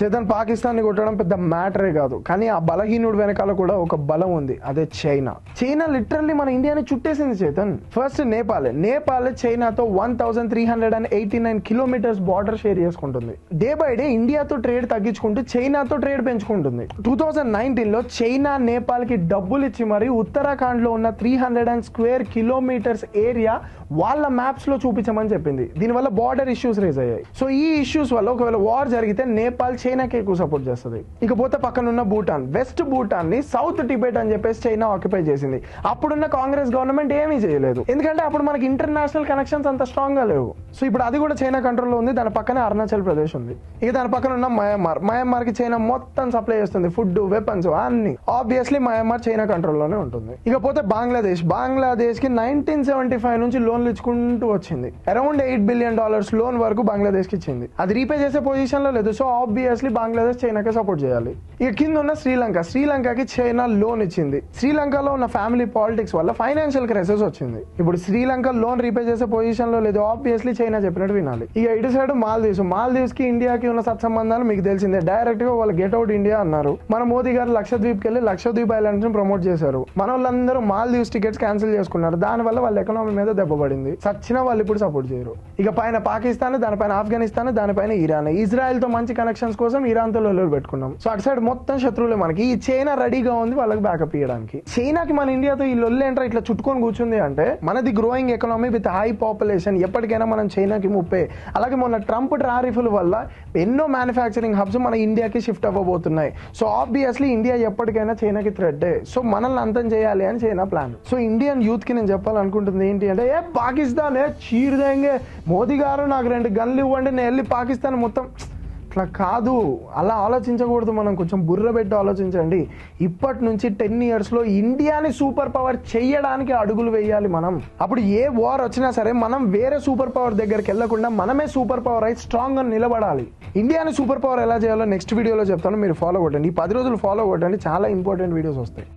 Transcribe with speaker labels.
Speaker 1: చేతన్ పాకిస్తాన్ ని కొట్టడం పెద్ద మ్యాటరే కాదు, కానీ ఆ బలహీనుడు వెనకాల కూడా ఒక బలం ఉంది, అదే చైనా. చైనా లిటరల్లీ మన ఇండియాని చుట్టేసింది చేతన్. ఫస్ట్ నేపాల్ చైనాతో 1389 కిలోమీటర్స్ బార్డర్ షేర్ చేసుకుంటుంది. డే బై డే ఇండియాతో ట్రేడ్ తగ్గించుకుంటూ చైనాతో ట్రేడ్ పెంచుకుంటుంది. 2019 లో చైనా నేపాల్ కి డబ్బులు ఇచ్చి మరి ఉత్తరాఖండ్ లో ఉన్న 300 స్క్వేర్ కిలోమీటర్స్ ఏరియా వాళ్ళ మ్యాప్స్ లో చూపించమని చెప్పింది. దీనివల్ల బార్డర్ ఇష్యూస్ రేజ్ అయ్యాయి. సో ఈ ఇష్యూస్ వల్ల ఒకవేళ వార్ జరిగితే నేపాల్ చైనాకి ఎక్కువ సపోర్ట్ చేస్తుంది. ఇకపోతే పక్కన ఉన్న భూటాన్, వెస్ట్ భూటాన్ ని సౌత్ టిబెట్ అని చెప్పేసి చైనా ఆక్యుపై చేసింది. అప్పుడున్న కాంగ్రెస్ గవర్నమెంట్ ఏమీ చేయలేదు, ఎందుకంటే అప్పుడు మనకి ఇంటర్నేషనల్ కనెక్షన్స్ అంత స్ట్రాంగ్ గా లేవు. సో ఇప్పుడు అది కూడా చైనా కంట్రోల్లో ఉంది. దాని పక్కనే అరుణాచల్ ప్రదేశ్ ఉంది. ఇక దాని పక్కన ఉన్న మయన్మార్ కి చైనా మొత్తం సప్లై చేస్తుంది, ఫుడ్, వెపన్స్ అన్ని. ఆబ్వియస్లీ మయన్మార్ చైనా కంట్రోల్లోనే ఉంటుంది. ఇకపోతే బంగ్లాదేశ్ కి 1975 నుంచి లోన్లు ఇచ్చుకుంటూ వచ్చింది. అరౌండ్ $8 బిలియన్ లోన్ వరకు బంగ్లాదేశ్ కి ఇచ్చింది. అది రీపే చేసే పొజిషన్ లో లేదు. సో ఆబ్వియస్లీ బంగ్లాదేశ్ చైనాకే సపోర్ట్ చేయాలి. ఇక కింద ఉన్న శ్రీలంకకి చైనా లోన్ ఇచ్చింది. శ్రీలంకలో ఉన్న ఫ్యామిలీ పాలిటిక్స్ వల్ల ఫైనాన్షియల్ క్రైసిస్ వచ్చింది. ఇప్పుడు శ్రీలంక లోన్ రీపే చేసే పొజిషన్ లో లేదు. ఆబ్వియస్లీ చైనా చెప్పినట్టు వినాలి. ఇక ఇటు సైడ్ మాల్దీవ్స్ కి ఇండియాకి ఉన్న సత్సంబంధాలు మీకు తెలిసిందే. డైరెక్ట్ గా వాళ్ళు గెట్ అవుట్ ఇండియా అన్నారు. మన మోదీ గారు లక్షద్వీప్ కి వెళ్ళి లక్షద్వీప్ ఐలాండ్స్ ని ప్రమోట్ చేశారు. మన వాళ్ళందరూ మాల్దీవ్స్ టికెట్స్ క్యాన్సిల్ చేసుకున్నారు. దాని వల్ల వాళ్ళ ఎకనామీ మీద దెబ్బపడింది. సచ్చినా వాళ్ళు ఇప్పుడు సపోర్ట్ చేయరు. ఇక పైన పాకిస్తాన్, దానిపైన ఆఫ్ఘనిస్తాన్, దానిపైన ఇరాన్. ఇజ్రాయెల్ తో మంచి కనెక్షన్స్ కోసం ఇరాన్ తో లొల్లులు పెట్టుకున్నాం. సో అటు సైడ్ మొత్తం శత్రువులే మనకి. ఈ చైనా రెడీగా ఉంది వాళ్ళకి బ్యాకప్ ఇవ్వడానికి. చైనాకి మన ఇండియాతో ఈ లొల్లు ఏంట్రా ఇట్లా చుట్టుకొని కూర్చుంది అంటే, మనది growing economy with high population. ఎప్పటికైనా మనం చైనాకి ముప్పే. అలాగే మొన్న ట్రంప్ టారిఫ్ల వల్ల ఎన్నో మ్యానుఫ్యాక్చరింగ్ హబ్స్ మన ఇండియాకి షిఫ్ట్ అవ్వబోతున్నాయి. సో ఆబ్వియస్లీ ఇండియా ఎప్పటికైనా చైనాకి థ్రెడ్. సో మనల్ని అంతం చేయాలి అని China plan. So Indian youth కి నేను చెప్పాలనుకుంటుంది ఏంటి అంటే, పాకిస్తాన్ చీరదేంగే, మోదీ గారు నాకు 2 గన్లు ఇవ్వండి, నేను వెళ్ళి పాకిస్తాన్ మొత్తం. అట్లా కాదు, అలా ఆలోచించకూడదు. మనం కొంచెం బుర్ర పెట్టి ఆలోచించండి. ఇప్పటి నుంచి 10 years లో ఇండియాని సూపర్ పవర్ చేయడానికి అడుగులు వేయాలి మనం. అప్పుడు ఏ వార్ వచ్చినా సరే మనం వేరే సూపర్ పవర్ దగ్గరికి వెళ్లకుండా మనమే సూపర్ పవర్ అయి స్ట్రాంగ్ గా నిలబడాలి. ఇండియాని సూపర్ పవర్ ఎలా చేయాలో నెక్స్ట్ వీడియోలో చెప్తాను. మీరు ఫాలో కొట్టండి. ఈ 10 రోజులు ఫాలో కొట్టండి, చాలా ఇంపార్టెంట్ వీడియోస్ వస్తాయి.